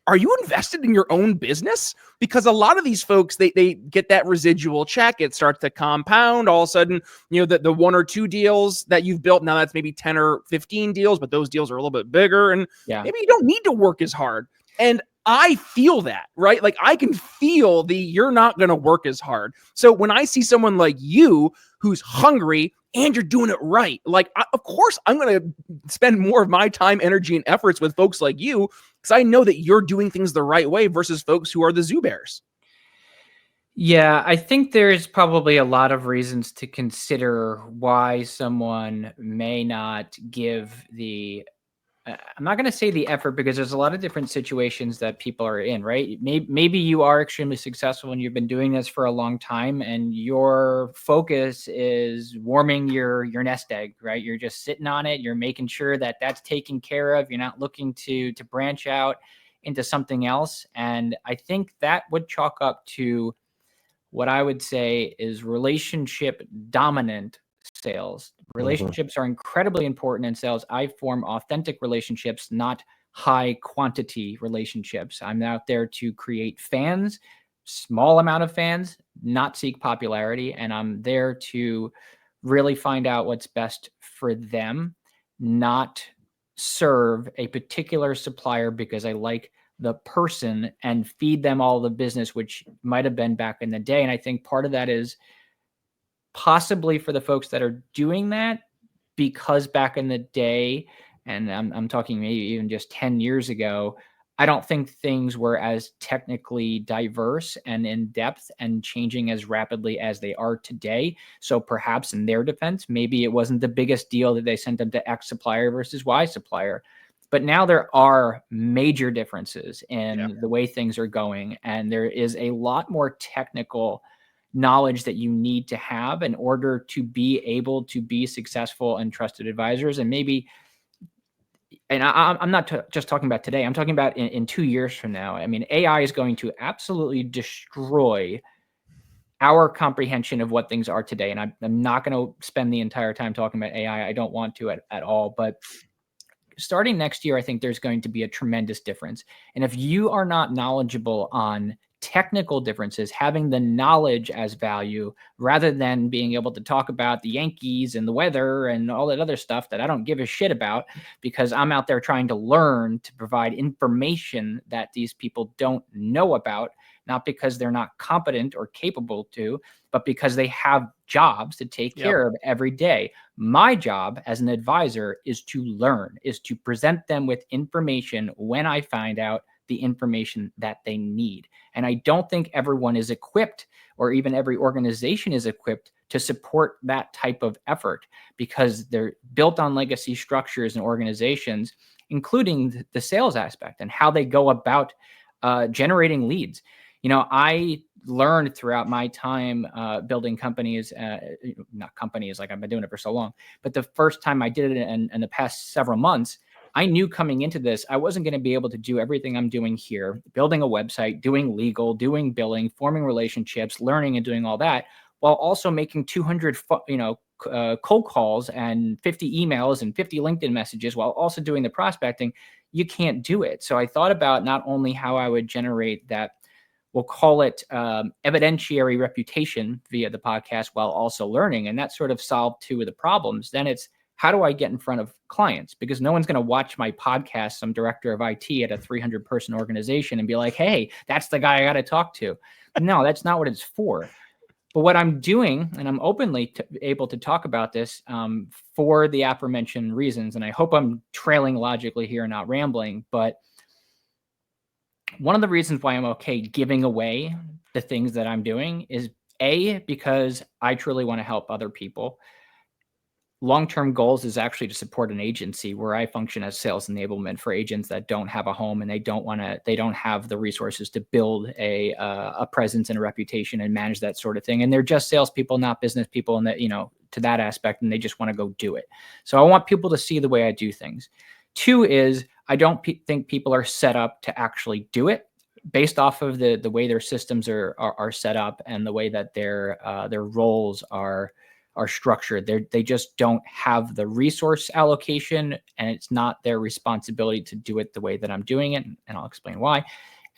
Are you invested in your own business? Because a lot of these folks, they get that residual check. It starts to compound. All of a sudden, the one or two deals that you've built, now that's maybe 10 or 15 deals, but those deals are a little bit bigger. And maybe you don't need to work as hard. And I feel that, right? Like I can feel you're not going to work as hard. So when I see someone like you who's hungry and you're doing it right, like, of course, I'm going to spend more of my time, energy, and efforts with folks like you because I know that you're doing things the right way versus folks who are the zoo bears. Yeah, I think there's probably a lot of reasons to consider why someone may not give I'm not going to say the effort because there's a lot of different situations that people are in, right? Maybe you are extremely successful and you've been doing this for a long time and your focus is warming your nest egg, right? You're just sitting on it. You're making sure that that's taken care of. You're not looking to branch out into something else. And I think that would chalk up to what I would say is relationship dominant sales. Relationships are incredibly important in sales. I form authentic relationships, not high quantity relationships. I'm out there to create fans, small amount of fans, not seek popularity. And I'm there to really find out what's best for them, not serve a particular supplier because I like the person and feed them all the business, which might have been back in the day. And I think part of that is possibly for the folks that are doing that, because back in the day, and I'm talking maybe even just 10 years ago, I don't think things were as technically diverse and in depth and changing as rapidly as they are today. So perhaps in their defense, maybe it wasn't the biggest deal that they sent them to X supplier versus Y supplier. But now there are major differences in the way things are going. And there is a lot more technical knowledge that you need to have in order to be able to be successful and trusted advisors. And maybe, and I'm not just talking about today, I'm talking about in 2 years from now. I mean, AI is going to absolutely destroy our comprehension of what things are today. And I'm not going to spend the entire time talking about AI. I don't want to at all, but starting next year, I think there's going to be a tremendous difference. And if you are not knowledgeable on technical differences, having the knowledge as value rather than being able to talk about the Yankees and the weather and all that other stuff that I don't give a shit about because I'm out there trying to learn to provide information that these people don't know about, not because they're not competent or capable to, but because they have jobs to take care of every day. My job as an advisor is to learn, is to present them with information when I find out the information that they need. And I don't think everyone is equipped, or even every organization is equipped to support that type of effort because they're built on legacy structures and organizations, including the sales aspect and how they go about generating leads. I learned throughout my time building companies, not companies like I've been doing it for so long, but the first time I did it in the past several months, I knew coming into this, I wasn't going to be able to do everything I'm doing here, building a website, doing legal, doing billing, forming relationships, learning and doing all that, while also making 200, cold calls and 50 emails and 50 LinkedIn messages while also doing the prospecting. You can't do it. So I thought about not only how I would generate that, we'll call it evidentiary reputation via the podcast while also learning. And that sort of solved two of the problems. Then it's, how do I get in front of clients? Because no one's going to watch my podcast, some director of IT at a 300-person organization, and be like, hey, that's the guy I got to talk to. No, that's not what it's for. But what I'm doing, and I'm openly able to talk about this for the aforementioned reasons, and I hope I'm trailing logically here and not rambling, but one of the reasons why I'm okay giving away the things that I'm doing is A, because I truly want to help other people. long-term goals is actually to support an agency where I function as sales enablement for agents that don't have a home and they don't have the resources to build a presence and a reputation and manage that sort of thing. And they're just salespeople, not business people, and that, to that aspect, and they just want to go do it. So I want people to see the way I do things. 2 is I don't think people are set up to actually do it based off of the way their systems are set up and the way that their roles are structured. They just don't have the resource allocation, and it's not their responsibility to do it the way that I'm doing it. And I'll explain why.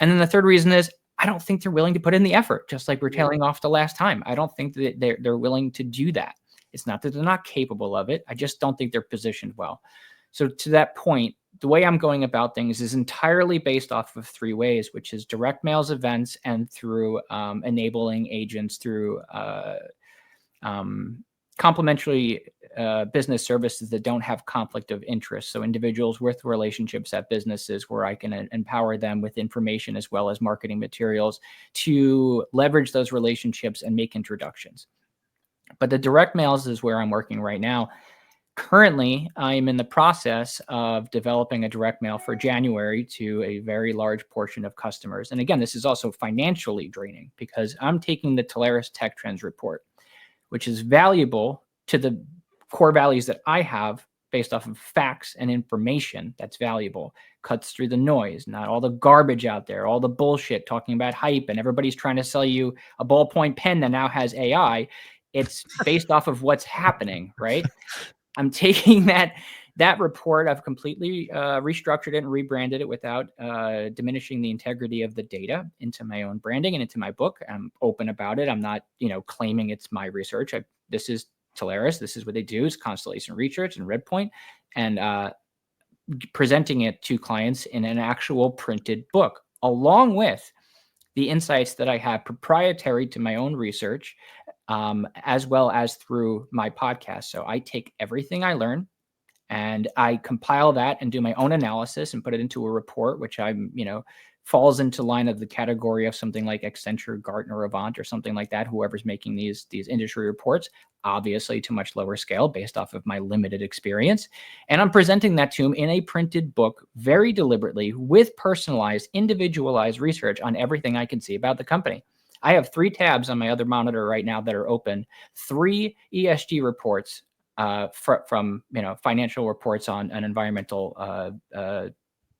And then the third reason is I don't think they're willing to put in the effort, just like we're tailing off the last time. I don't think that they're willing to do that. It's not that they're not capable of it. I just don't think they're positioned well. So to that point, the way I'm going about things is entirely based off of 3 ways, which is direct mails events and through enabling agents through complementary business services that don't have conflict of interest. So individuals with relationships at businesses where I can empower them with information as well as marketing materials to leverage those relationships and make introductions. But the direct mails is where I'm working right now. Currently, I'm in the process of developing a direct mail for January to a very large portion of customers. And again, this is also financially draining because I'm taking the Telarus Tech Trends report, which is valuable to the core values that I have based off of facts and information that's valuable, cuts through the noise, not all the garbage out there, all the bullshit talking about hype and everybody's trying to sell you a ballpoint pen that now has AI. It's based off of what's happening, right? I'm taking that report. I've completely restructured it and rebranded it without diminishing the integrity of the data into my own branding and into my book. I'm open about it. I'm not, claiming it's my research. This is Telarus. This is what they do. Is Constellation Research and Redpoint, and presenting it to clients in an actual printed book, along with the insights that I have proprietary to my own research, as well as through my podcast. So I take everything I learn and I compile that and do my own analysis and put it into a report, which I'm, falls into line of the category of something like Accenture, Gartner, Avant, or something like that, whoever's making these industry reports, obviously to much lower scale based off of my limited experience. And I'm presenting that to them in a printed book very deliberately with personalized, individualized research on everything I can see about the company. I have 3 tabs on my other monitor right now that are open, 3 ESG reports from financial reports on an environmental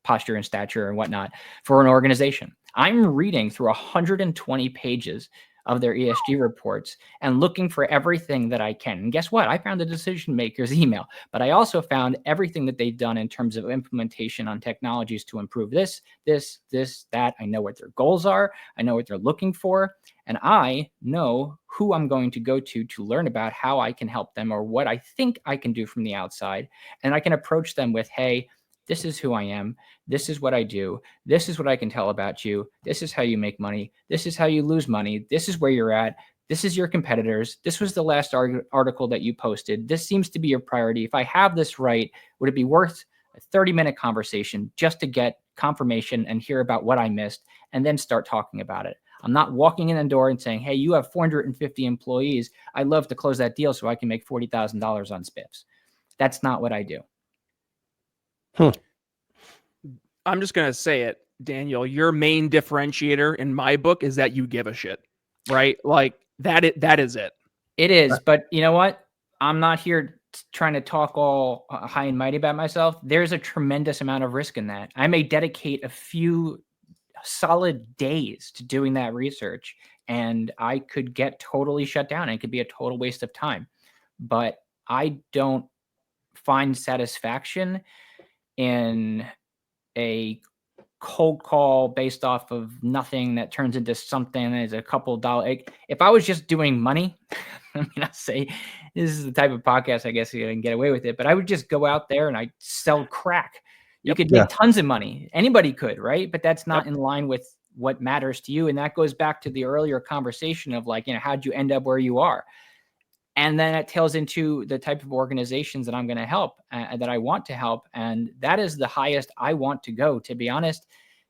posture and stature and whatnot for an organization. I'm reading through 120 pages of their ESG reports and looking for everything that I can. And guess what? I found the decision maker's email, but I also found everything that they've done in terms of implementation on technologies to improve this, that. I know what their goals are. I know what they're looking for. And I know who I'm going to go to learn about how I can help them or what I think I can do from the outside. And I can approach them with, hey, this is who I am. This is what I do. This is what I can tell about you. This is how you make money. This is how you lose money. This is where you're at. This is your competitors. This was the last article that you posted. This seems to be your priority. If I have this right, would it be worth a 30-minute conversation just to get confirmation and hear about what I missed and then start talking about it? I'm not walking in the door and saying, hey, you have 450 employees. I'd love to close that deal so I can make $40,000 on spiffs. That's not what I do. I'm just going to say it, Daniel, your main differentiator in my book is that you give a shit, right? Like that is it. It is. But you know what? I'm not here trying to talk all high and mighty about myself. There's a tremendous amount of risk in that. I may dedicate a few solid days to doing that research and I could get totally shut down. It could be a total waste of time, but I don't find satisfaction in a cold call based off of nothing that turns into something that is a couple dollars. If I was just doing money, I mean, I say this is the type of podcast I guess you can get away with it, but I would just go out there and I'd sell crack. You could make tons of money. Anybody could, right? But that's not in line with what matters to you. And that goes back to the earlier conversation of like, how'd you end up where you are? And then it tails into the type of organizations that I'm going to help, that I want to help. And that is the highest I want to go. To be honest,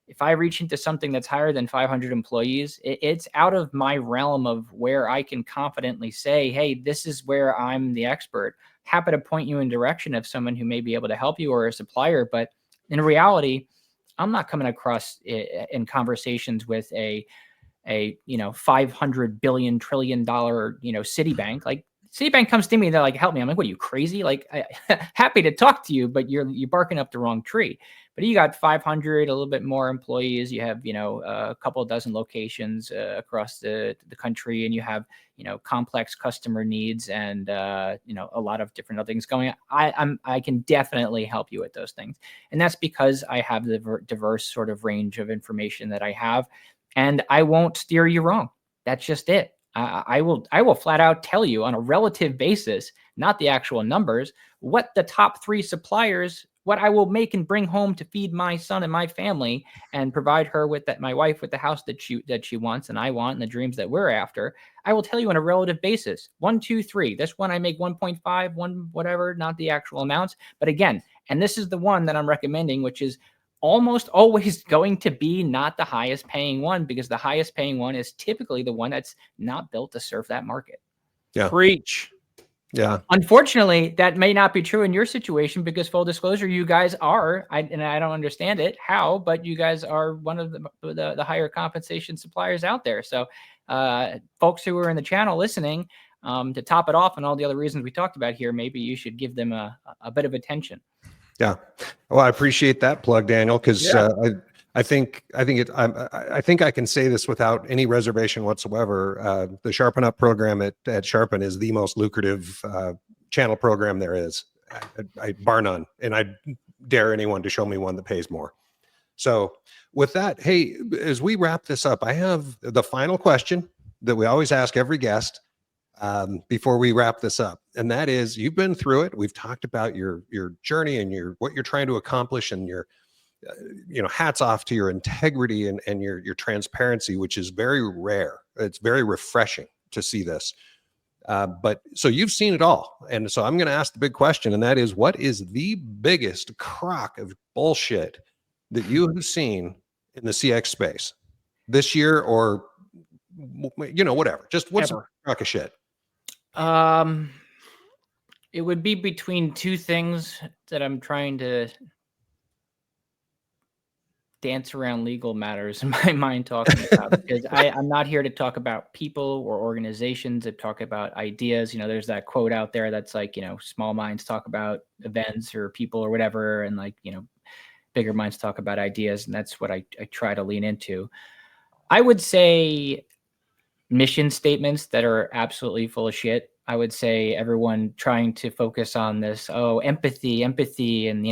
if I reach into something that's higher than 500 employees, it's out of my realm of where I can confidently say, hey, this is where I'm the expert. Happy to point you in direction of someone who may be able to help you or a supplier. But in reality, I'm not coming across in conversations with a 500 billion trillion dollar, Citibank. Like, Citibank comes to me, they're like, help me. I'm like, what are you, crazy? Like, happy to talk to you, but you're barking up the wrong tree. But you got 500, a little bit more employees. You have, a couple of dozen locations across the country, and you have, complex customer needs and, a lot of different other things going on. I can definitely help you with those things. And that's because I have the diverse sort of range of information that I have, and I won't steer you wrong. That's just it. I will flat out tell you on a relative basis, not the actual numbers, what the top 3 suppliers, what I will make and bring home to feed my son and my family and provide her with my wife with the house that she wants and I want and the dreams that we're after. I will tell you on a relative basis. 1, 2, 3. This one I make 1.5, 1 whatever, not the actual amounts. But again, and this is the one that I'm recommending, which is almost always going to be not the highest paying one, because the highest paying one is typically the one that's not built to serve that market. Yeah. Preach. Yeah. Unfortunately, that may not be true in your situation, because full disclosure, you guys are, and I don't understand it, how, but you guys are one of the higher compensation suppliers out there. So folks who are in the channel listening, to top it off and all the other reasons we talked about here, maybe you should give them a bit of attention. Yeah. Well, I appreciate that plug, Daniel, because I think I can say this without any reservation whatsoever. The Sharpen Up program at Sharpen is the most lucrative channel program there is, I bar none. And I dare anyone to show me one that pays more. So with that, hey, as we wrap this up, I have the final question that we always ask every guest before we wrap this up. And that is, you've been through it. We've talked about your journey and what you're trying to accomplish, and your, hats off to your integrity and your transparency, which is very rare. It's very refreshing to see this. But so you've seen it all. And so I'm going to ask the big question, and that is, what is the biggest crock of bullshit that you have seen in the CX space this year, or, whatever, just what's a crock of shit? It would be between 2 things that I'm trying to dance around legal matters in my mind talking about, because I'm not here to talk about people or organizations, to talk about ideas. There's that quote out there that's like, small minds talk about events or people or whatever, and like, bigger minds talk about ideas. And that's what I try to lean into. I would say mission statements that are absolutely full of shit. I would say everyone trying to focus on this, empathy, and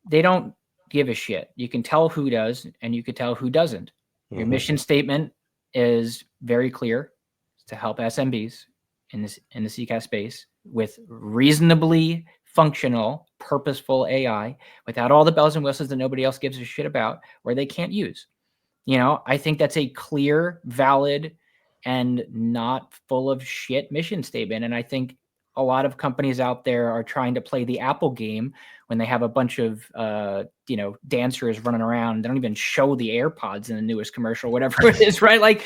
they don't give a shit. You can tell who does, and you can tell who doesn't. Your mission statement is very clear. It's to help SMBs in the CCaaS space with reasonably functional, purposeful AI, without all the bells and whistles that nobody else gives a shit about, where they can't use. I think that's a clear, valid, and not full of shit mission statement. And I think a lot of companies out there are trying to play the Apple game when they have a bunch of, dancers running around. They don't even show the AirPods in the newest commercial, whatever it is, right? Like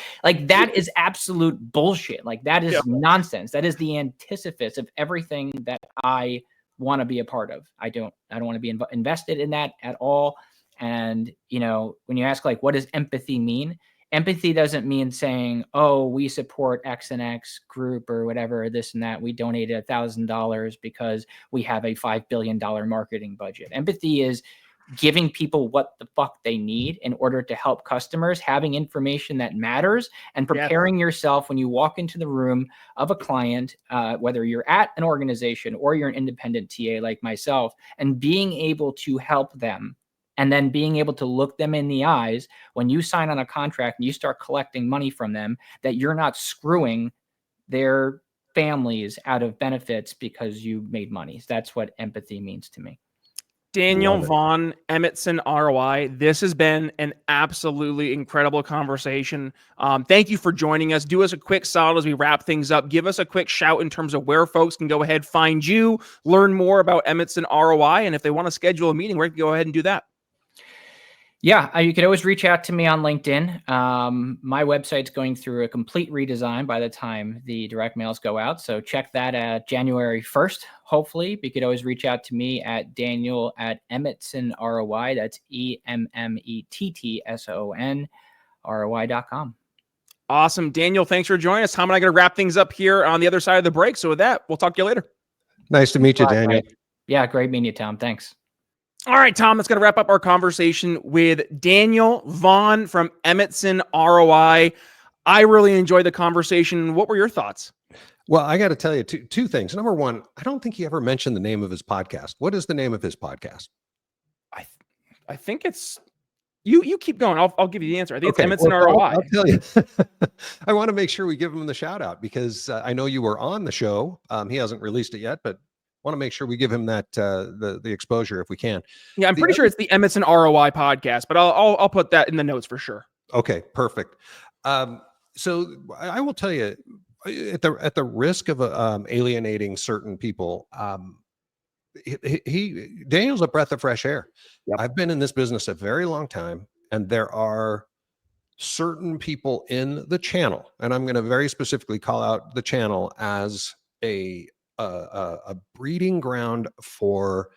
that is absolute bullshit. Like, that is nonsense. That is the antithesis of everything that I want to be a part of. I don't want to be invested in that at all. And, when you ask, like, what does empathy mean? Empathy doesn't mean saying, we support X and X group or whatever, this and that. We donated $1,000 because we have a $5 billion marketing budget. Empathy is giving people what the fuck they need in order to help customers, having information that matters, and preparing yourself when you walk into the room of a client, whether you're at an organization or you're an independent TA like myself, and being able to help them. And then being able to look them in the eyes when you sign on a contract and you start collecting money from them, that you're not screwing their families out of benefits because you made money. That's what empathy means to me. Daniel Love it. Vaughan, Emmettson ROI. This has been an absolutely incredible conversation. Thank you for joining us. Do us a quick solid as we wrap things up. Give us a quick shout in terms of where folks can go ahead, find you, learn more about Emmettson ROI, and if they want to schedule a meeting, where can go ahead and do that? Yeah, you could always reach out to me on LinkedIn. My website's going through a complete redesign by the time the direct mails go out. So check that at January 1st, hopefully. You could always reach out to me at Daniel at Emmettson ROI. That's EMMETTSON ROI.com. Awesome. Daniel, thanks for joining us. Tom and I are going to wrap things up here on the other side of the break. So with that, we'll talk to you later. Nice to meet you, Daniel. Yeah, great meeting you, Tom. Thanks. All right, Tom, that's going to wrap up our conversation with Daniel Vaughan from Emmettson ROI. I really enjoyed the conversation. What were your thoughts? Well, I got to tell you two things. Number one, I don't think he ever mentioned the name of his podcast. What is the name of his podcast? I think it's you keep going. I'll give you the answer. I think it's Emmettson well, ROI. I'll tell you. I want to make sure we give him the shout out because I know you were on the show. He hasn't released it yet, but want to make sure we give him that the exposure if we can. Yeah, I'm pretty sure it's the Emmettson ROI podcast, but I'll put that in the notes for sure. Okay, perfect. So I will tell you, at the risk of alienating certain people, Daniel's a breath of fresh air. Yep. I've been in this business a very long time, and there are certain people in the channel, and I'm going to very specifically call out the channel as a breeding ground for,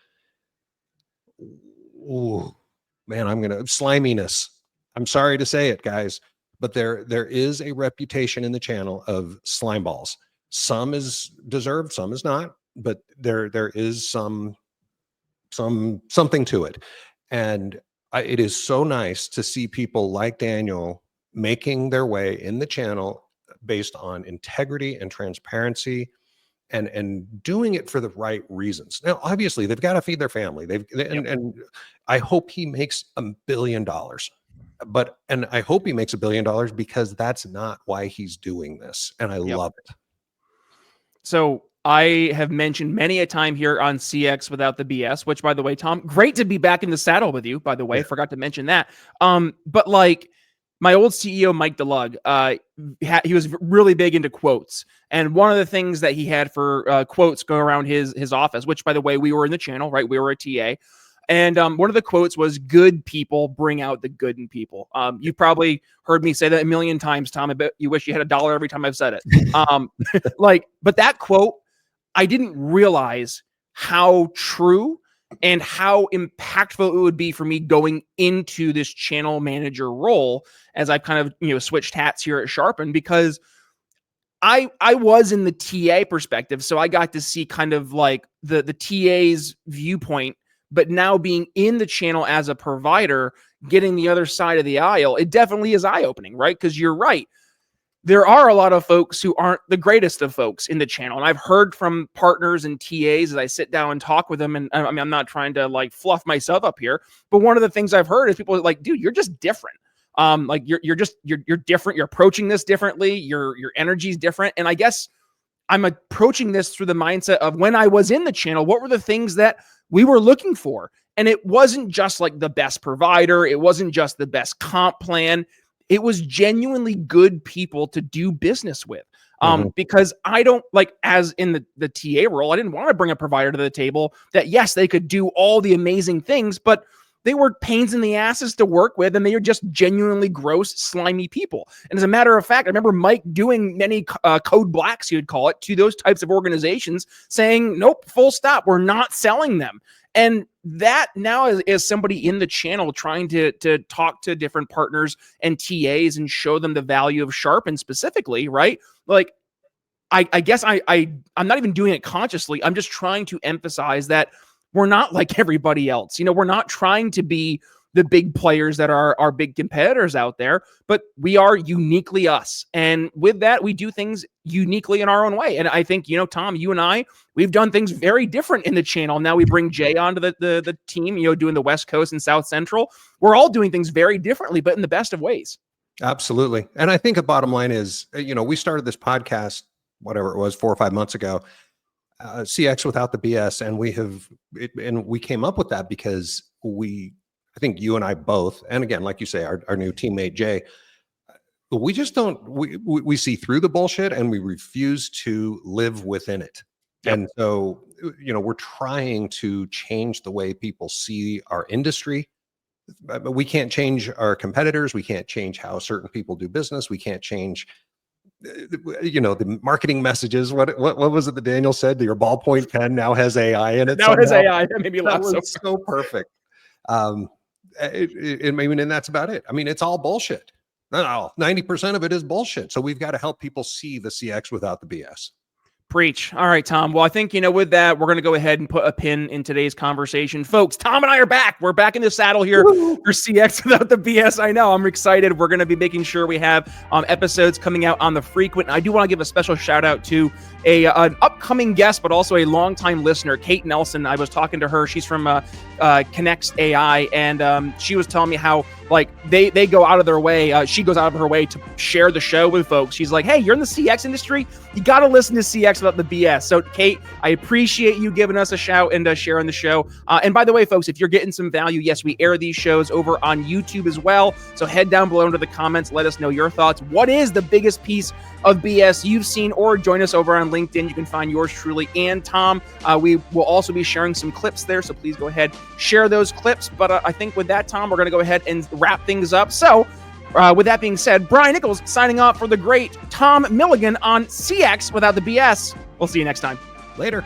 sliminess. I'm sorry to say it, guys, but there is a reputation in the channel of slime balls. Some is deserved, some is not, but there is something to it. And it is so nice to see people like Daniel making their way in the channel based on integrity and transparency, and doing it for the right reasons. Now, obviously, they've got to feed their family. And I hope he makes $1 billion. And I hope he makes $1 billion because that's not why he's doing this. And I love it. So I have mentioned many a time here on CX Without the BS, which, by the way, Tom, great to be back in the saddle with you, by the way. Forgot to mention that. But like my old CEO, Mike DeLug, he was really big into quotes. And one of the things that he had for quotes go around his office, which, by the way, we were in the channel, right? We were a TA. And one of the quotes was, good people bring out the good in people. You probably heard me say that a million times, Tom. I bet you wish you had $1 every time I've said it. But that quote, I didn't realize how true and how impactful it would be for me going into this channel manager role as I've kind of, switched hats here at Sharpen, because I was in the TA perspective. So I got to see kind of like the TA's viewpoint, but now being in the channel as a provider, getting the other side of the aisle, it definitely is eye-opening, right? Because you're right. There are a lot of folks who aren't the greatest of folks in the channel. And I've heard from partners and TAs as I sit down and talk with them. And I mean, I'm not trying to like fluff myself up here, but one of the things I've heard is people are like, dude, you're just different. Like you're different. You're approaching this differently. Your energy is different. And I guess I'm approaching this through the mindset of when I was in the channel, what were the things that we were looking for? And it wasn't just like the best provider. It wasn't just the best comp plan. It was genuinely good people to do business with. Because I don't like, as in the TA role, I didn't want to bring a provider to the table that, yes, they could do all the amazing things, but they were pains in the asses to work with, and they were just genuinely gross, slimy people. And as a matter of fact, I remember Mike doing many code blacks, he would call it, to those types of organizations, saying, nope, full stop, we're not selling them. And that now is somebody in the channel trying to talk to different partners and TAs and show them the value of Sharpen specifically, right? Like, I guess I'm not even doing it consciously. I'm just trying to emphasize that we're not like everybody else. We're not trying to be the big players that are our big competitors out there, but we are uniquely us. And with that, we do things uniquely in our own way. And I think, Tom, you and I, we've done things very different in the channel. Now we bring Jay onto the team, doing the West Coast and South Central. We're all doing things very differently, but in the best of ways. Absolutely. And I think the bottom line is, we started this podcast, whatever it was, 4 or 5 months ago. CX without the BS, and we came up with that because I think you and I both, and again, like you say, our new teammate Jay, we just don't, we see through the bullshit and we refuse to live within it. Yep. And so, we're trying to change the way people see our industry. But we can't change our competitors. We can't change how certain people do business. We can't change, the marketing messages. What was it that Daniel said? Your ballpoint pen now has AI in it. Now it has AI. That made me laugh. That was so perfect. And that's about it. I mean, it's all bullshit. No, 90% of it is bullshit. So we've got to help people see the CX without the BS. Preach. All right, Tom. Well, I think, with that, we're going to go ahead and put a pin in today's conversation. Folks, Tom and I are back. We're back in the saddle here for CX without the BS. I know. I'm excited. We're going to be making sure we have episodes coming out on the frequent. I do want to give a special shout out to an upcoming guest, but also a longtime listener, Kate Nelson. I was talking to her. She's from Connects AI, and she was telling me how they go out of their way. She goes out of her way to share the show with folks. She's like, hey, you're in the CX industry. You got to listen to CX without the BS. So Kate, I appreciate you giving us a shout and sharing the show. And by the way, folks, if you're getting some value, yes, we air these shows over on YouTube as well. So head down below into the comments. Let us know your thoughts. What is the biggest piece of BS you've seen, or join us over on LinkedIn. You can find yours truly and Tom. We will also be sharing some clips there. So please go ahead, share those clips. But I think with that, Tom, we're going to go ahead and wrap things up. So with that being said, Brian Nichols signing off for the great Tom Milligan on CX without the BS. We'll see you next time. Later.